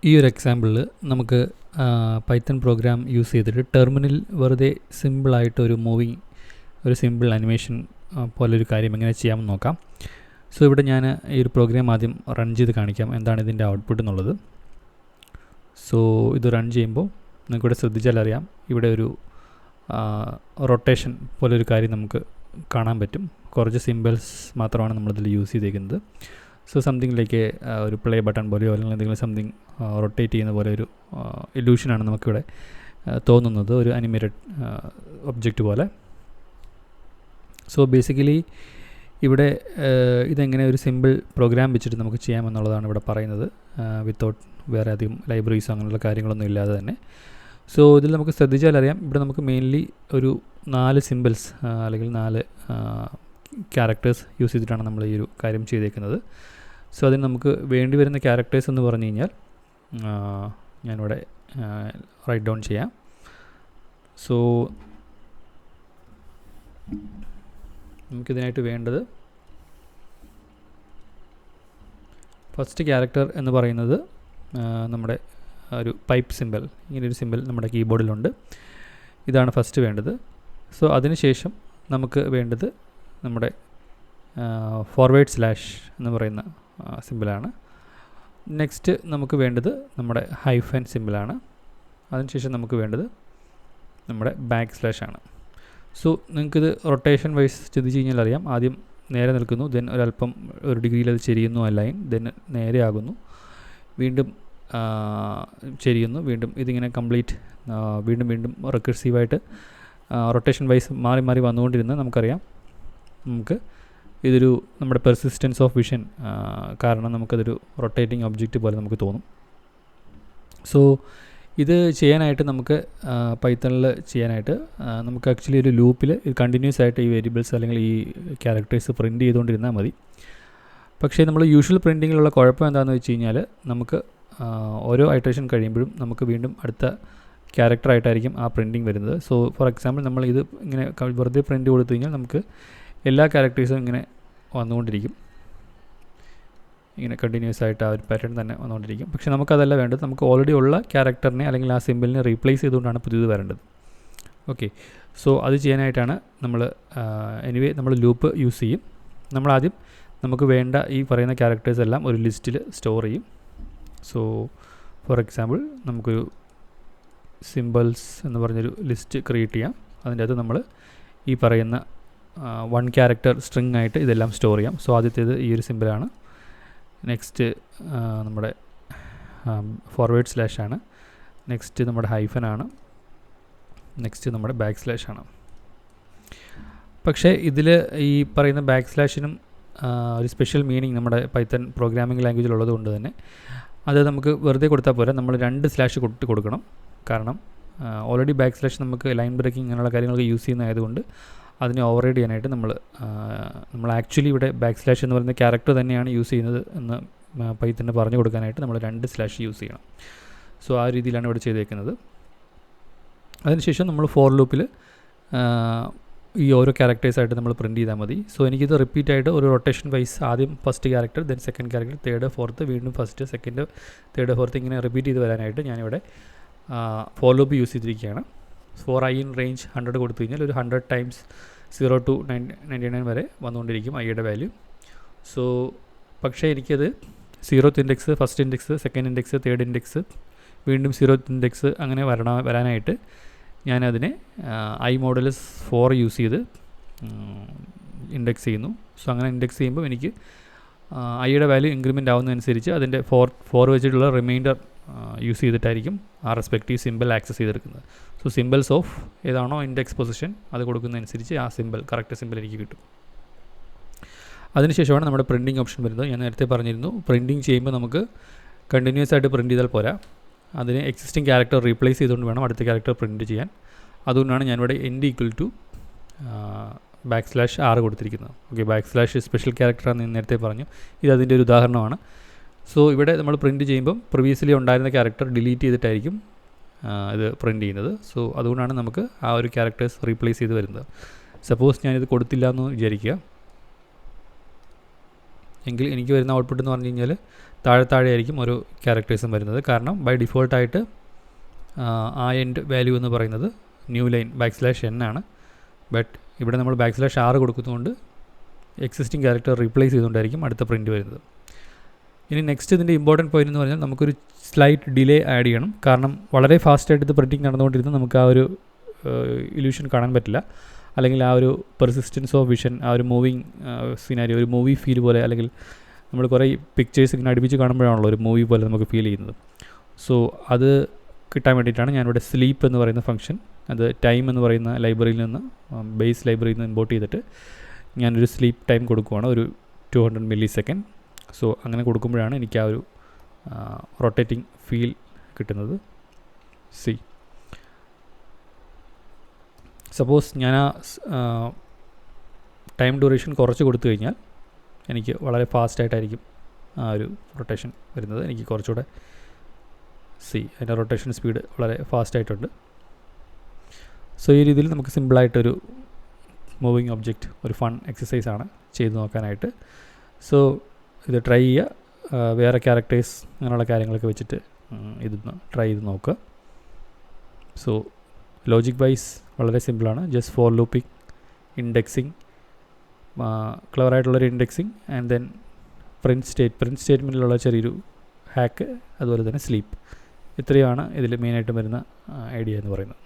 ഈ ഒരു എക്സാമ്പിളിൽ നമുക്ക് പൈത്തൺ പ്രോഗ്രാം യൂസ് ചെയ്തിട്ട് ടെർമിനൽ വെറുതെ സിമ്പിളായിട്ടൊരു മൂവിങ് ഒരു സിമ്പിൾ അനിമേഷൻ പോലൊരു കാര്യം എങ്ങനെ ചെയ്യാമെന്ന് നോക്കാം. സോ ഇവിടെ ഞാൻ ഈ ഒരു പ്രോഗ്രാം ആദ്യം റൺ ചെയ്ത് കാണിക്കാം എന്താണ് ഇതിൻ്റെ ഔട്ട്പുട്ട് എന്നുള്ളത്. സോ ഇത് റൺ ചെയ്യുമ്പോൾ നിങ്ങൾക്കിവിടെ ശ്രദ്ധിച്ചാൽ അറിയാം, ഇവിടെ ഒരു റൊട്ടേഷൻ പോലൊരു കാര്യം നമുക്ക് കാണാൻ പറ്റും. കുറച്ച് സിമ്പിൾസ് മാത്രമാണ് നമ്മളിതിൽ യൂസ് ചെയ്തേക്കുന്നത്. സോ സംതിങ് ലൈക്ക് ഒരു പ്ലേ ബട്ടൺ പോലെയോ അല്ലെങ്കിൽ എന്തെങ്കിലും സംതിങ് റൊട്ടേറ്റ് ചെയ്യുന്ന പോലെ ഒരു ഇല്യൂഷനാണ് നമുക്കിവിടെ തോന്നുന്നത്, ഒരു അനിമേറ്റഡ് ഒബ്ജക്റ്റ് പോലെ. സോ ബേസിക്കലി ഇവിടെ ഇതെങ്ങനെ ഒരു സിമ്പിൾ പ്രോഗ്രാം വെച്ചിട്ട് നമുക്ക് ചെയ്യാമെന്നുള്ളതാണ് ഇവിടെ പറയുന്നത്, വിത്തൗട്ട് വേറെ അധികം ലൈബ്രറീസോ അങ്ങനെയുള്ള കാര്യങ്ങളൊന്നും ഇല്ലാതെ തന്നെ. സോ ഇതിൽ നമുക്ക് ശ്രദ്ധിച്ചാൽ അറിയാം, ഇവിടെ നമുക്ക് മെയിൻലി ഒരു 4 സിമ്പിൾസ് അല്ലെങ്കിൽ 4 ക്യാരക്ടേഴ്സ് യൂസ് ചെയ്തിട്ടാണ് നമ്മൾ ഈ ഒരു കാര്യം ചെയ്തേക്കുന്നത്. സോ അതിന് നമുക്ക് വേണ്ടി വരുന്ന ക്യാരക്ടേഴ്സ് എന്ന് പറഞ്ഞു കഴിഞ്ഞാൽ ഞാനിവിടെ റൈറ്റ് ഡൗൺ ചെയ്യാം. സോ നമുക്കിതിനായിട്ട് വേണ്ടത് ഫസ്റ്റ് ക്യാരക്ടർ എന്ന് പറയുന്നത് നമ്മുടെ ഒരു പൈപ്പ് സിമ്പിൾ, ഇങ്ങനൊരു സിമ്പിൾ നമ്മുടെ കീബോർഡിലുണ്ട്. ഇതാണ് ഫസ്റ്റ് വേണ്ടത്. സോ അതിനുശേഷം നമുക്ക് വേണ്ടത് നമ്മുടെ ഫോർവേഡ് സ്ലാഷ് എന്ന് പറയുന്ന സിമ്പിളാണ്. നെക്സ്റ്റ് നമുക്ക് വേണ്ടത് നമ്മുടെ ഹൈഫൻ സിമ്പിളാണ്. അതിനുശേഷം നമുക്ക് വേണ്ടത് നമ്മുടെ ബാക്ക് സ്ലാഷ് ആണ്. സോ നിങ്ങൾക്കിത് റൊട്ടേഷൻ വൈസ് ചിന്തിച്ച് കഴിഞ്ഞാൽ അറിയാം, ആദ്യം നേരെ നിൽക്കുന്നു, ദെൻ ഒരല്പം ഒരു ഡിഗ്രിയിൽ അത് ചെരിയുന്നു ആ ലൈൻ, ദെൻ നേരെ ആകുന്നു, വീണ്ടും ചെരിയുന്നു, വീണ്ടും ഇതിങ്ങനെ കംപ്ലീറ്റ് വീണ്ടും വീണ്ടും റിക്കർസീവായിട്ട് റൊട്ടേഷൻ വൈസ് മാറി മാറി വന്നുകൊണ്ടിരുന്ന് നമുക്കറിയാം നമുക്ക് ഇതൊരു നമ്മുടെ പെർസിസ്റ്റൻസ് ഓഫ് വിഷൻ കാരണം നമുക്കതൊരു റൊട്ടേറ്റിംഗ് ഒബ്ജക്റ്റ് പോലെ നമുക്ക് തോന്നും. സോ ഇത് ചെയ്യാനായിട്ട് നമുക്ക് പൈത്തണിൽ ചെയ്യാനായിട്ട് നമുക്ക് ആക്ച്വലി ഒരു ലൂപ്പിൽ കണ്ടിന്യൂസ് ആയിട്ട് ഈ വേരിയബിൾസ് അല്ലെങ്കിൽ ഈ ക്യാരക്ടേഴ്സ് പ്രിൻറ്റ് ചെയ്തുകൊണ്ടിരുന്നാൽ മതി. പക്ഷേ നമ്മൾ യൂഷ്വൽ പ്രിൻറ്റിങ്ങിലുള്ള കുഴപ്പം എന്താണെന്ന് വെച്ച് കഴിഞ്ഞാൽ നമുക്ക് ഓരോ ഐറ്ററേഷൻ കഴിയുമ്പോഴും നമുക്ക് വീണ്ടും അടുത്ത ക്യാരക്ടറായിട്ടായിരിക്കും ആ പ്രിൻറ്റിങ് വരുന്നത്. സോ ഫോർ എക്സാമ്പിൾ നമ്മൾ ഇത് ഇങ്ങനെ വെറുതെ പ്രിൻറ്റ് കൊടുത്തു കഴിഞ്ഞാൽ നമുക്ക് എല്ലാ ക്യാരക്ടേഴ്സും ഇങ്ങനെ വന്നുകൊണ്ടിരിക്കും, ഇങ്ങനെ കണ്ടിന്യൂസ് ആയിട്ട് ആ ഒരു പാറ്റേൺ തന്നെ വന്നുകൊണ്ടിരിക്കും. പക്ഷേ നമുക്കതല്ല വേണ്ടത്, നമുക്ക് ഓൾറെഡി ഉള്ള ക്യാരക്ടറിനെ അല്ലെങ്കിൽ ആ സിമ്പിളിനെ റീപ്ലേസ് ചെയ്തുകൊണ്ടാണ് പുതിയത് വരേണ്ടത്. ഓക്കെ, സോ അത് ചെയ്യാനായിട്ടാണ് നമ്മൾ നമ്മൾ ലൂപ്പ് യൂസ് ചെയ്യും. നമ്മളാദ്യം നമുക്ക് വേണ്ട ഈ പറയുന്ന ക്യാരക്ടേഴ്സ് എല്ലാം ഒരു ലിസ്റ്റിൽ സ്റ്റോർ ചെയ്യും. സോ ഫോർ എക്സാമ്പിൾ നമുക്കൊരു സിമ്പിൾസ് എന്ന് പറഞ്ഞൊരു ലിസ്റ്റ് ക്രിയേറ്റ് ചെയ്യാം. അതിൻ്റെ അകത്ത് നമ്മൾ ഈ പറയുന്ന 1 ക്യാരക്ടർ സ്ട്രിങ് ആയിട്ട് ഇതെല്ലാം സ്റ്റോർ ചെയ്യാം. സോ ആദ്യത്തേത് ഈ ഒരു സിമ്പിളാണ്. നെക്സ്റ്റ് നമ്മുടെ ഫോർവേഡ് സ്ലാഷ് ആണ്. നെക്സ്റ്റ് നമ്മുടെ ഹൈഫൻ ആണ്. നെക്സ്റ്റ് നമ്മുടെ ബാക്ക് സ്ലാഷ് ആണ്. പക്ഷേ ഇതിൽ ഈ പറയുന്ന ബാക്ക് സ്ലാഷിനും ഒരു സ്പെഷ്യൽ മീനിങ് നമ്മുടെ പൈത്തൺ പ്രോഗ്രാമിംഗ് ലാംഗ്വേജിലുള്ളത് കൊണ്ട് തന്നെ അത് നമുക്ക് വെറുതെ കൊടുത്താൽ പോരാ, നമ്മൾ 2 സ്ലാഷ് കൊടുക്കണം. കാരണം ഓൾറെഡി ബാക്ക് സ്ലാഷ് നമുക്ക് ലൈൻ ബ്രേക്കിംഗ് അങ്ങനെയുള്ള കാര്യങ്ങളൊക്കെ യൂസ് ചെയ്യുന്നതായതുകൊണ്ട് അതിനെ ഓവർറൈഡ് ചെയ്യാനായിട്ട് നമ്മൾ ആക്ച്വലി ഇവിടെ ബാക്ക് സ്ലാഷ് എന്ന് പറയുന്ന ക്യാരക്ടർ തന്നെയാണ് യൂസ് ചെയ്യുന്നത് എന്ന് പൈത്തണിന് പറഞ്ഞു കൊടുക്കാനായിട്ട് നമ്മൾ 2 സ്ലാഷ് യൂസ് ചെയ്യണം. സോ ആ രീതിയിലാണ് ഇവിടെ ചെയ്തേക്കുന്നത്. അതിനുശേഷം നമ്മൾ ഫോർ ലൂപ്പിൽ ഈ ഓരോ ക്യാരക്ടേഴ്സായിട്ട് നമ്മൾ പ്രിൻറ്റ് ചെയ്താൽ മതി. സോ എനിക്കിത് റിപ്പീറ്റായിട്ട് ഒരു റൊട്ടേഷൻ വൈസ് ആദ്യം first character, then second character, third, fourth, വീണ്ടും ഫസ്റ്റ്, സെക്കൻഡ്, തേർഡ്, ഫോർത്ത് ഇങ്ങനെ റിപ്പീറ്റ് ചെയ്ത് വരാനായിട്ട് ഞാനിവിടെ ഫോർ ലൂപ്പ് യൂസ് ചെയ്തിരിക്കുകയാണ്. ഫോർ ഐ ഇൻ റേഞ്ച് 100 കൊടുത്തു കഴിഞ്ഞാൽ ഒരു 100 ടൈംസ് 0 to 99 വരെ വന്നുകൊണ്ടിരിക്കും ഐയുടെ വാല്യൂ. സോ പക്ഷേ എനിക്കത് 0th index, first index, second index, third index, വീണ്ടും 0th ഇൻഡെക്സ് അങ്ങനെ വരാനായിട്ട് ഞാനതിനെ ഐ മോഡുലസ് 4 യൂസ് ചെയ്ത് ഇൻഡെക്സ് ചെയ്യുന്നു. സോ അങ്ങനെ ഇൻഡെക്സ് ചെയ്യുമ്പോൾ എനിക്ക് ഐയുടെ വാല്യൂ ഇൻക്രിമെൻ്റ് ആവുന്നതനുസരിച്ച് അതിൻ്റെ ഫോർ വെച്ചിട്ടുള്ള റിമൈൻഡർ യൂസ് ചെയ്തിട്ടായിരിക്കും ആ റെസ്പെക്റ്റീവ് സിമ്പിൾ ആക്സസ് ചെയ്തെടുക്കുന്നത്. സോ സിമ്പിൾസ് ഓഫ് ഏതാണോ ഇൻഡെക്സ് പൊസിഷൻ അത് കൊടുക്കുന്നതനുസരിച്ച് ആ സിമ്പിൾ കറക്റ്റ് സിമ്പിൾ എനിക്ക് കിട്ടും. അതിനുശേഷമാണ് നമ്മുടെ പ്രിൻറ്റിങ് ഓപ്ഷൻ വരുന്നത്. ഞാൻ നേരത്തെ പറഞ്ഞിരുന്നു, പ്രിൻറ്റിങ് ചെയ്യുമ്പോൾ നമുക്ക് കണ്ടിന്യൂസ് ആയിട്ട് പ്രിൻറ്റ് ചെയ്താൽ പോരാ, അതിന് എക്സിസ്റ്റിംഗ് ക്യാരക്ടർ റീപ്ലേസ് ചെയ്തുകൊണ്ട് വേണം അടുത്ത ക്യാരക്ടർ പ്രിൻറ്റ് ചെയ്യാൻ. അതുകൊണ്ടാണ് ഞാനിവിടെ end equal to backslash 6 കൊടുത്തിരിക്കുന്നത്. ഓക്കെ, ബാക്ക് സ്ലാഷ് സ്പെഷ്യൽ ക്യാരക്ടറാണെന്ന് നേരത്തെ പറഞ്ഞു, ഇത് അതിൻ്റെ ഒരു ഉദാഹരണമാണ്. സോ ഇവിടെ നമ്മൾ പ്രിൻറ്റ് ചെയ്യുമ്പം പ്രീവിയസ്ലി ഉണ്ടായിരുന്ന ക്യാരക്ടർ ഡിലീറ്റ് ചെയ്തിട്ടായിരിക്കും ഇത് പ്രിൻറ്റ് ചെയ്യുന്നത്. സോ അതുകൊണ്ടാണ് നമുക്ക് ആ ഒരു ക്യാരക്ടേഴ്സ് റീപ്ലേസ് ചെയ്ത് വരുന്നത്. സപ്പോസ് ഞാനിത് കൊടുത്തില്ല എന്ന് വിചാരിക്കുക, എങ്കിൽ എനിക്ക് വരുന്ന ഔട്ട്പുട്ട് എന്ന് പറഞ്ഞു കഴിഞ്ഞാൽ താഴെ ആയിരിക്കും ഓരോ ക്യാരക്ടേഴ്സും വരുന്നത്. കാരണം ബൈ ഡിഫോൾട്ടായിട്ട് ആ എൻഡ് വാല്യൂ എന്ന് പറയുന്നത് ന്യൂ ലൈൻ \n ആണ്. ബട്ട് ഇവിടെ നമ്മൾ \r കൊടുക്കുന്നതുകൊണ്ട് എക്സിസ്റ്റിംഗ് ക്യാരക്ടർ റീപ്ലേസ് ചെയ്തുകൊണ്ടായിരിക്കും അടുത്ത പ്രിൻറ്റ് വരുന്നത്. ഇനി നെക്സ്റ്റ് ഇതിൻ്റെ ഇമ്പോർട്ടൻറ്റ് പോയിന്റ് എന്ന് പറഞ്ഞാൽ നമുക്കൊരു സ്ലൈറ്റ് ഡിലേ ആഡ് ചെയ്യണം. കാരണം വളരെ ഫാസ്റ്റായിട്ട് ഇത് പ്രിൻറ്റിങ് നടന്നുകൊണ്ടിരുന്ന നമുക്ക് ആ ഒരു ഇല്യൂഷൻ കാണാൻ പറ്റില്ല. അല്ലെങ്കിൽ ആ ഒരു പെർസിസ്റ്റൻസ് ഓഫ് വിഷൻ, ആ ഒരു മൂവിങ് സിനാരിയോ, ഒരു മൂവി ഫീൽ പോലെ, അല്ലെങ്കിൽ നമ്മൾ കുറേ പിക്ചേഴ്സ് ഇങ്ങനെ അടുപ്പിച്ച് കാണുമ്പോഴാണല്ലോ ഒരു മൂവി പോലെ നമുക്ക് ഫീൽ ചെയ്യുന്നത്. സോ അത് കിട്ടാൻ വേണ്ടിയിട്ടാണ് ഞാനിവിടെ സ്ലീപ്പ് എന്ന് പറയുന്ന ഫംഗ്ഷൻ, അത് ടൈം എന്ന് പറയുന്ന ലൈബ്രറിയിൽ നിന്ന്, ബേസ് ലൈബ്രറിയിൽ നിന്ന് ഇമ്പോർട്ട് ചെയ്തിട്ട് ഞാനൊരു സ്ലീപ്പ് ടൈം കൊടുക്കുവാണ്, ഒരു 200 millisecond. സോ അങ്ങനെ കൊടുക്കുമ്പോഴാണ് എനിക്ക് ആ ഒരു റൊട്ടേറ്റിംഗ് ഫീൽ കിട്ടുന്നത്. സപ്പോസ് ഞാൻ ആ ടൈം ഡ്യൂറേഷൻ കുറച്ച് കൊടുത്തു കഴിഞ്ഞാൽ എനിക്ക് വളരെ ഫാസ്റ്റായിട്ടായിരിക്കും ആ ഒരു റൊട്ടേഷൻ വരുന്നത്. എനിക്ക് കുറച്ചുകൂടെ അതിൻ്റെ റൊട്ടേഷൻ സ്പീഡ് വളരെ ഫാസ്റ്റായിട്ടുണ്ട്. സോ ഈ രീതിയിൽ നമുക്ക് സിമ്പിളായിട്ടൊരു മൂവിങ് ഒബ്ജക്റ്റ്, ഒരു ഫൺ എക്സസൈസാണ് ചെയ്ത് നോക്കാനായിട്ട്. സോ ഇത് ട്രൈ ചെയ്യുക, വേറെ ക്യാരക്ടേഴ്സ് അങ്ങനെയുള്ള കാര്യങ്ങളൊക്കെ വെച്ചിട്ട് ഇതൊന്ന് ട്രൈ ചെയ്ത് നോക്കുക. സോ ലോജിക് വൈസ് വളരെ സിമ്പിളാണ്. ജസ്റ്റ് ഫോർ ലൂപ്പിംഗ്, ഇൻഡെക്സിങ്, ക്ലവറായിട്ടുള്ളൊരു ഇൻഡെക്സിങ്, ആൻഡ് ദെൻ പ്രിൻറ്റ് സ്റ്റേറ്റ്മെൻറ്റിലുള്ള ചെറിയൊരു ഹാക്ക്, അതുപോലെ തന്നെ സ്ലീപ്പ്. ഇത്രയുമാണ് ഇതിൽ മെയിനായിട്ട് വരുന്ന ഐഡിയ എന്ന് പറയുന്നത്.